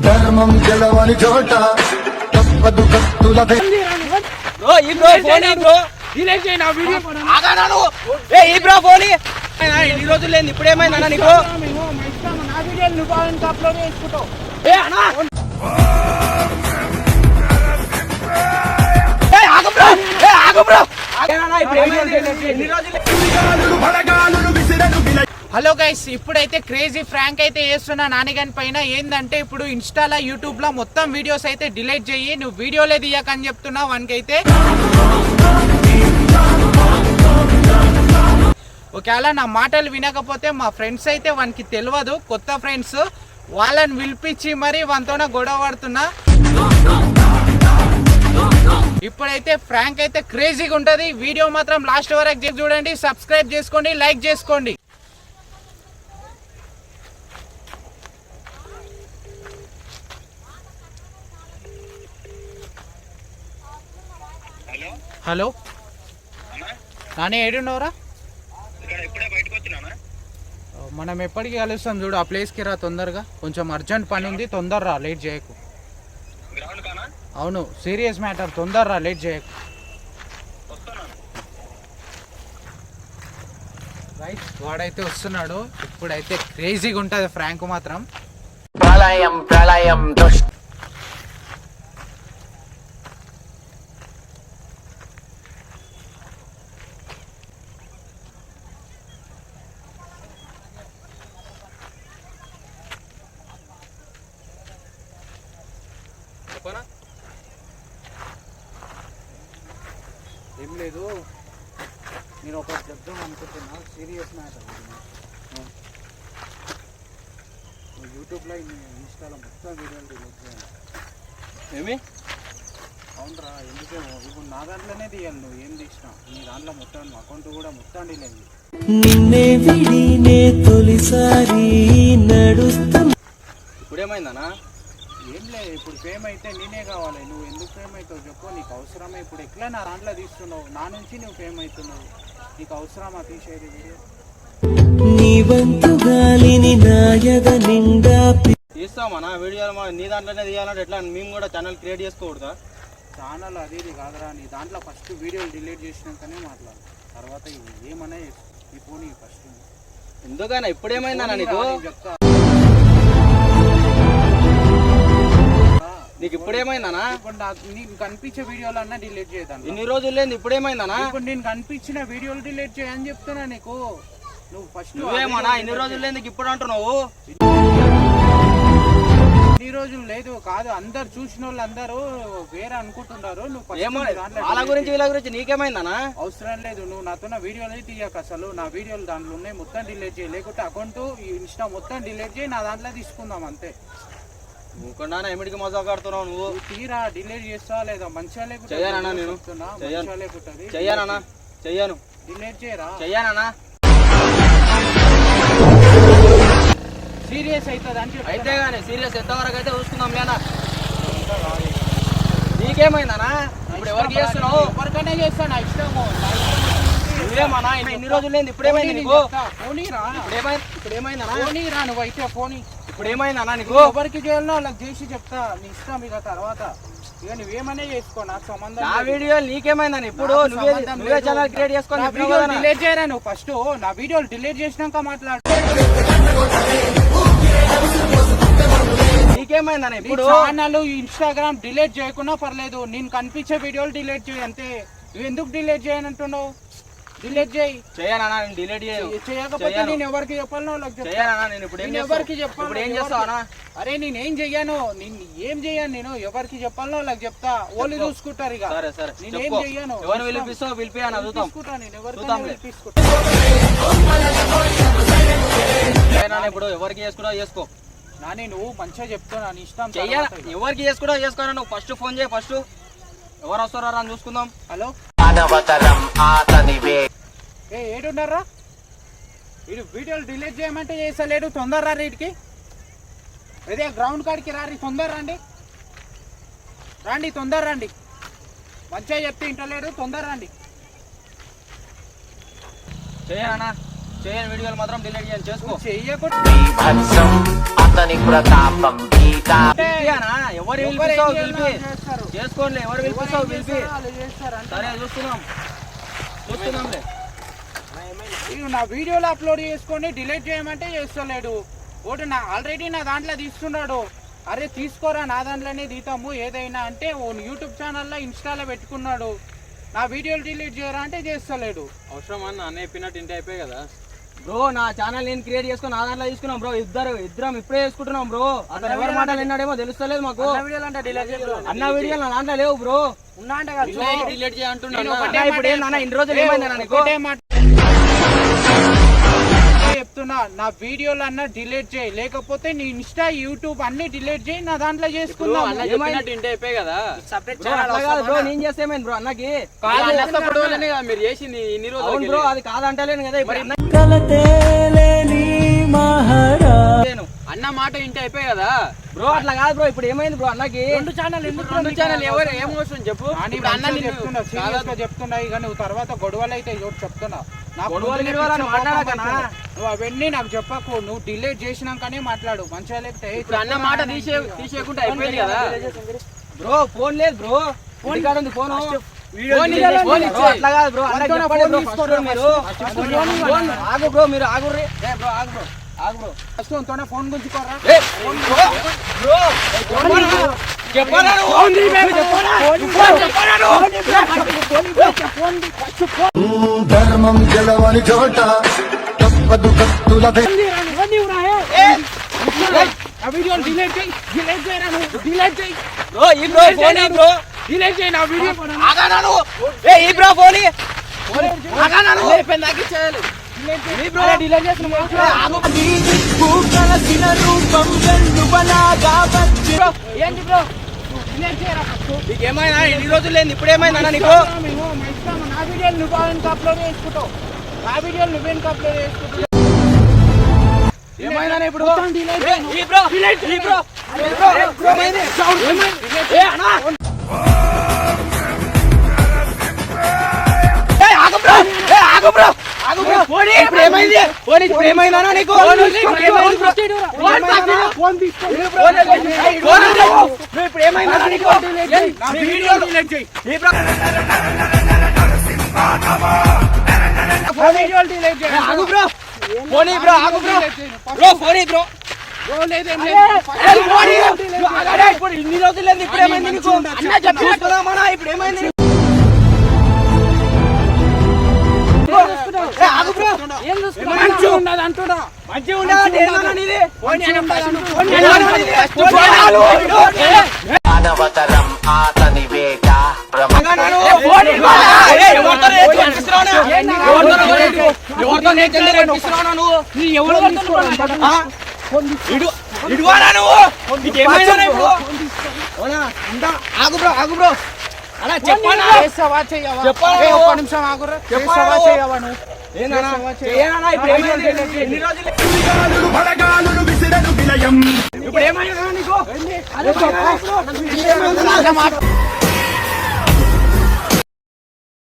ధర్మం గెలవని చోట తప్పదు కత్తుల ఎన్ని రోజులు లేదు ఇప్పుడేమైందన్నా నీకు హలో గైస్, ఇప్పుడైతే క్రేజీ ఫ్రాంక్ అయితే చేస్తున్నా నానిగాని పైన. ఏంటంటే ఇప్పుడు ఇన్స్టాలో యూట్యూబ్ లో మొత్తం వీడియోస్ అయితే డిలీట్ చెయ్యి, నువ్వు వీడియోలే తీయకని చెప్తున్నా వానికైతే. ఒకవేళ నా మాటలు వినకపోతే మా ఫ్రెండ్స్ అయితే వానికి తెలియదు, కొత్త ఫ్రెండ్స్, వాళ్ళని పిలిపించి మరి వానితోనే గొడవ పడుతున్నా. ఇప్పుడైతే ఫ్రాంక్ అయితే క్రేజీగా ఉంటది. వీడియో మాత్రం లాస్ట్ వరకు చూడండి, సబ్స్క్రైబ్ చేసుకోండి, లైక్ చేసుకోండి. హలో నానే, ఏడున్నావురా? మనం ఎప్పటికి కలుస్తాం చూడు, ఆ ప్లేస్కి రా తొందరగా, కొంచెం అర్జెంట్ పని ఉంది, తొందరరా, లేట్ చేయకు. అవును, సీరియస్ మ్యాటర్, తొందరరా, లేట్ చేయకు. రైట్, వాడైతే వస్తున్నాడు. ఇప్పుడైతే క్రేజీగా ఉంటుంది ఫ్రాంక్ మాత్రం. ప్రళయం ప్రళయం ఏం లేదు, నేను ఒకటి చెప్దాం అనుకుంటున్నా, సీరియస్ మ్యాటర్. యూట్యూబ్లో ఇన్స్టాలో మొత్తం వీడియోలు డిలీట్ చేయాలి. ఏమి? అవునరా, ఎందుకేమో ఇప్పుడు నా దాంట్లోనే తీయాలి, నువ్వు ఏం తీసినా నీ దాంట్లో మొత్తం అకౌంట్ కూడా మొత్తం డిలీట్. నిన్నే విడినే తొలిసారి నడుస్తా. ఇప్పుడేమైందనా? ఏం లేదు, ఇప్పుడు ఫేమ్ అయితే నేనే కావాలి. నువ్వు ఎందుకు ఫేమ్ అవుతావు చెప్పు, నీకు అవసరమే? ఇప్పుడు ఎట్లా నా దాంట్లో తీస్తున్నావు, నా నుంచి నువ్వు ఫేమ్ అవుతున్నావు, నీకు అవసరమా తీసేది వీడియో? నీ వంతు గాలిని నాయద నిండా తీస్తామన్నా వీడియోలు, నీ దాంట్లోనే తీయాలంటే ఎట్లా? మేము కూడా ఛానల్ క్రియేట్ చేసుకోకూడదా? ఛానల్ అది ఇది కాదురా, నీ దాంట్లో ఫస్ట్ వీడియోలు డిలీట్ చేసినాకనే మాట్లాడు, తర్వాత ఏమన్నా నీ ఫోన్ ఫస్ట్. ఎందుకన్నా ఇప్పుడేమైందన్నా నీకు? చెప్తా, నీకు ఇప్పుడేమైందనా? ఇప్పుడు నీకు కనిపించే వీడియోలు అన్నా డిలీట్ చేయదాను. ఇన్ని రోజులు లేదు, ఇప్పుడేమైందనా? ఇప్పుడు నేను కనిపించిన వీడియోలు డిలీట్ చేయని చెప్తున్నా నీకు. నువ్వు ఫస్ట్ నువ్వేమన్నా ఇన్ని రోజులు లేదు ఇప్పుడు అంటున్నావు? ఇన్ని రోజులు లేదు కాదు, అందరు చూసిన వాళ్ళు అందరూ వేరే అనుకుంటున్నారు. వాళ్ళ గురించి వీళ్ళ గురించి నీకేమైందనా? అవసరం లేదు, నువ్వు నాతో వీడియోలు తీయక, అసలు నా వీడియోలు దాంట్లో ఉన్నాయి, మొత్తం డిలీట్ చేయి, లేకుంటే అకౌంట్ ఇన్స్టా మొత్తం డిలీట్ చేయి, నా దాంట్లో తీసుకుందాం అంతే. నువ్వు ఎమిడికి మజా కడుతున్నావు నువ్వు? తీరా డిలీట్ చేస్తావా లేదా? మంచిగా లేకుండా చెయ్యానన్నా, నేను చెయ్యానన్నా, చెయ్యాను. డిలీట్ చేయరా? చెయ్యానన్నా. సీరియస్ అవుతుంది అంటే అయితే కానీ సీరియస్ ఎంతవరకు అయితే చూసుకుందాం లేనా? నీకేమైందనా? ఇప్పుడు ఎవరికి చేస్తున్నావు? ఎవరికైనా చేస్తాను, నా ఇష్టము. నువ్వేమన్నా ఇన్ని రోజులు లేదు, ఇప్పుడేమైంది నీకు? పోనీరా, ఇప్పుడేమైందనా? పోనీరా, నువ్వు అయితే పోనీ. ఇప్పుడు ఏమైందన్నా నీకు? ఎవరికి చేయాలనో వాళ్ళకి చేసి చెప్తా, నీ ఇష్టం ఇక. తర్వాత ఇక నువ్వేమనే చేసుకో, నాకు సంబంధం. నా వీడియో నీకేమైందని? ఇప్పుడు నువ్వే ఛానల్ క్రియేట్ చేసుకొని డిలీట్ చేయరా నువ్వు? ఫస్ట్ నా వీడియోలు డిలీట్ చేసినాక మాట్లాడు. నీకేమైందని? ఇప్పుడు ఛానల్ ఇన్స్టాగ్రామ్ డిలీట్ చేయకున్నా పర్లేదు, నేను కనిపించే వీడియోలు డిలీట్ చేయి అంతే. నువ్వు ఎందుకు డిలీట్ చేయనంటున్నావు? డిలీట్ చేయి. చేయనా? నేను డిలీట్ చేయకపోతే నేను ఎవరికి చెప్పాలనో ఎవరికి చెప్పాలి? ఏం చేస్తావా? అరే నేనేం చెయ్యాను, నేను ఏం చెయ్యాను, నేను ఎవరికి చెప్పాలనో వాళ్ళకి చెప్తా, వాళ్ళు చూసుకుంటారు. ఇక నేనేం చెయ్యాను, చూసుకుంటా. నేను ఎవరికైనా ఇప్పుడు ఎవరికి చేసుకుంటా చేసుకో నాని, నువ్వు మంచిగా చెప్తున్నా, నీ ఇష్టం. ఎవరికి చేసుకుంటా చేసుకోరా, నువ్వు ఫస్ట్ ఫోన్ చేయి. ఫస్ట్ ఎవరు వస్తారా అని చూసుకుందాం. హలో, ఏడున్నారా? వీడు వీడియోలు డిలీట్ చేయమంటే చేస్తలేడు, తొందరరా వీటికి. అదే గ్రౌండ్ కాడికి రారి, తొందర రండి, రండి తొందర రండి. మంచిగా చెప్తే ఇంటలేడు, తొందర రండి. చేయనా? చేయని వీడియోలు మాత్రం డిలీట్ చేయని చేసుకో. చెయ్యకుండా బీభత్సం అతని ప్రతాపం బీకా పిలిపియానా? ఎవరు పిలిపిస్తావు పిలిపి చేస్తారు. చేసుకోండి. ఎవరు పిలిపిస్తావు పిలిపి. వాళ్ళు చేస్తారు అంటే సరే చూస్తున్నాంలే. వీడు నా వీడియోలో అప్లోడ్ చేసుకొని డిలీట్ చేయమంటే చేస్తలేడు. ఒకటి నా ఆల్రెడీ నా దాంట్లో తీస్తున్నాడు. అరే తీసుకోరా, నా దాంట్లోనే తీతాము ఏదైనా అంటే ఓ యూట్యూబ్ ఛానల్లో ఇన్స్టాలో పెట్టుకున్నాడు. నా వీడియోలు డిలీట్ చేయరా అంటే చేస్తలేడు. అవసరం అన్న అన్న చెప్పినట్టు ఇంటి అయిపోయి కదా బ్రో నా ఛానల్ నేను క్రియేట్ చేసుకుని నా దాంట్లో తీసుకున్నాం బ్రో. ఇద్దరం ఇప్పుడే చేసుకుంటున్నాం బ్రో. అతను ఎవరి మాటలు విన్నాడేమో తెలుస్తలేదు మాకు. అన్న వీడియోలు నా దాంట్లో లేవు బ్రో. డిలీట్ చేయంటున్నాను. అన్నా, ఇప్పుడు ఏందన్నా ఇన్ని రోజులు ఏమైందన్నా నీకు? ఒకటే మాట చెప్తున్నా, నా వీడియోలు అన్న డిలీట్ చేయి, లేకపోతే నీ ఇన్స్టా యూట్యూబ్ అన్ని డిలీట్ చేయి, నా దాంట్లో చేసుకుందాం. అన్న చెప్పినట్టు ఇంటి అయిపోయి కదా బ్రో, అట్లా కాదు బ్రో, నేను చేస్తే ఏమైంది బ్రో అన్నకి? మీరు చేసింది ఇన్ని అవును రోజులు బ్రో, అది కాదంటలేను కదా. ఇప్పుడు అన్న కలతేలేని మహారా నేను. అన్న మాట ఇంటి అయిపోయి కదా బ్రో అట్లా కాదు బ్రో, ఇప్పుడు ఏమైంది బ్రో అన్నకి? రెండు ఛానల్ ఎవరు ఏం అవసరం చెప్పు. ఇప్పుడు అన్న చెప్తున్నా, serious గా చెప్తున్నా. ఇక నువ్వు తర్వాత గొడవలు అయితే ఒకటి చెప్తున్నా, నా గొడవలు పొద్దున్నే గిడవలు అని పిచ్చి మాట్లాడకనా? కోపం అవుతుంది. నువ్వు అవన్నీ నాకు చెప్పకు. నువ్వు డిలీట్ చేసినాకనే మాట్లాడు. మంచిగా లేకపోతే ఇప్పుడు అన్న మాట తీసేయకుండా అయిపోయింది కదా బ్రో ఫోన్ లేదు బ్రో. ఫోన్ కాదు ఉంది ఫోన్. ఫోన్ ఇవ్వాలి, ఫోన్ ఇచ్చేయ్. అట్లా కాదు బ్రో, అన్నకి చెప్పండి బ్రో. ఫస్ట్ మీరు ఫోన్ ఆగు బ్రో, మీరు ఆగు రే. బ్రో ఆగు బ్రో, ఆగు బ్రో. ఫస్ట్ తోనే ఫోన్ గుంజుకోరా. బ్రో చెప్పరా ధర్మం గెలవని చోట తప్పదు కత్తుల ఆ వీడియోలు డిలీట్ చేయి, డిలీట్ చేయరా నువ్వు, డిలీట్ చేయి, బ్రో. ఈ బ్రో ఫోన్ ఈ బ్రో. డిలీట్ చేయి నా వీడియో. ఆగానా నువ్వు? ఏ ఈ బ్రో ఫోన్ ఈ. ఆగానా నువ్వు? అయిపోయిందాక చేయాలి ఈ బ్రో డిలీట్ చేసిన ఆగు. కలసిన రూపం వెన్నుబలాగా వచ్చి ఏంటి బ్రో, డిలీట్ చేయరా ఫస్ట్. నీకు ఏమైనా ఇన్ని రోజులు లేదు, ఇప్పుడు ఏమైందన్నా నీకు? మేము మా ఇష్టం, నా వీడియోలు నువ్వు ఇంకా అప్లోడ్ చేసుకుంటావు, నా వీడియోలు నువ్వేందుకు అప్లోడ్ చేసుకుంటావు. ఏమైందన్నా ఇప్పుడు? మొత్తం delete ఏ, ఈ బ్రో ఈ బ్రో ఈ బ్రో ఏమైంది? ఏ అన్నా, ఏ ఆగు బ్రో, ఏ ఆగు బ్రో, ఆగు బ్రో. ఇప్పుడు ఏమైంది? ఫోన్ ఇప్పుడు ఏమైందన్నా నీకు? ఇప్పుడు ఏమైంది బ్రో? ఫోన్ తీసుకో. ఫోన్ నువ్వు ఇప్పుడు ఏమైందన్నా నీకు? నా వీడియోలు డిలీట్ చేయి. ఈ బ్రో నా వీడియోలు డిలీట్ చేయి. ఆగు బ్రో, ఫోన్ బ్రో, ఆగు bro. Bro phone bro. Bro లేదు ఏం ఏ, లేదు. ఫోన్ నువ్వు ఆగడే. ఇప్పుడు ఇన్ని రోజులు లేదు, ఇప్పుడు ఏమైంది నీకు? అన్న చెప్పేస్తున్నామా? ఇప్పుడు ఏమైంది నీకు? ఏ, ఆగు బ్రో. మంచిగా ఉన్నది అంటున్నా. మంచిగా ఉండదా? ఏందన్నా నీది? మంచిగా ఉన్నది అంటున్నా. ఏందన్నా నీది? ఫోన్ ఆగు. మానవతరం ఆతని వేట ఆగన్నా నువ్వు? ఫోన్ ఇవ్వాలా? ఏ, ఎవరితో రేపు కనిపిస్తున్నావునా? ఎవరితో రేపు కనిపిస్తున్నావునా నువ్వు? ఆ? ఇడువారా నువ్వు? నీకేమైందన్నా ఇప్పుడు? అవునా? ఉందా? ఆగు బ్రో, ఆగు బ్రో. అలా చెప్పాలా? చేస్తావా చెయ్యవా? చెప్పాలా ఏ, నువ్వు? ఒక్క నిమిషం ఆగురా. చెప్పాలా చేస్తావా నువ్వు? చెయ్యవా నువ్వు? ఏందన్నా? చెయ్యనన్నా? ఇప్పుడు ఏమైంది? ఎన్ని రోజులు? ఇప్పుడు ఏమైందన్నా నీకు? అరే చెప్పు. ఏమైందన్నా?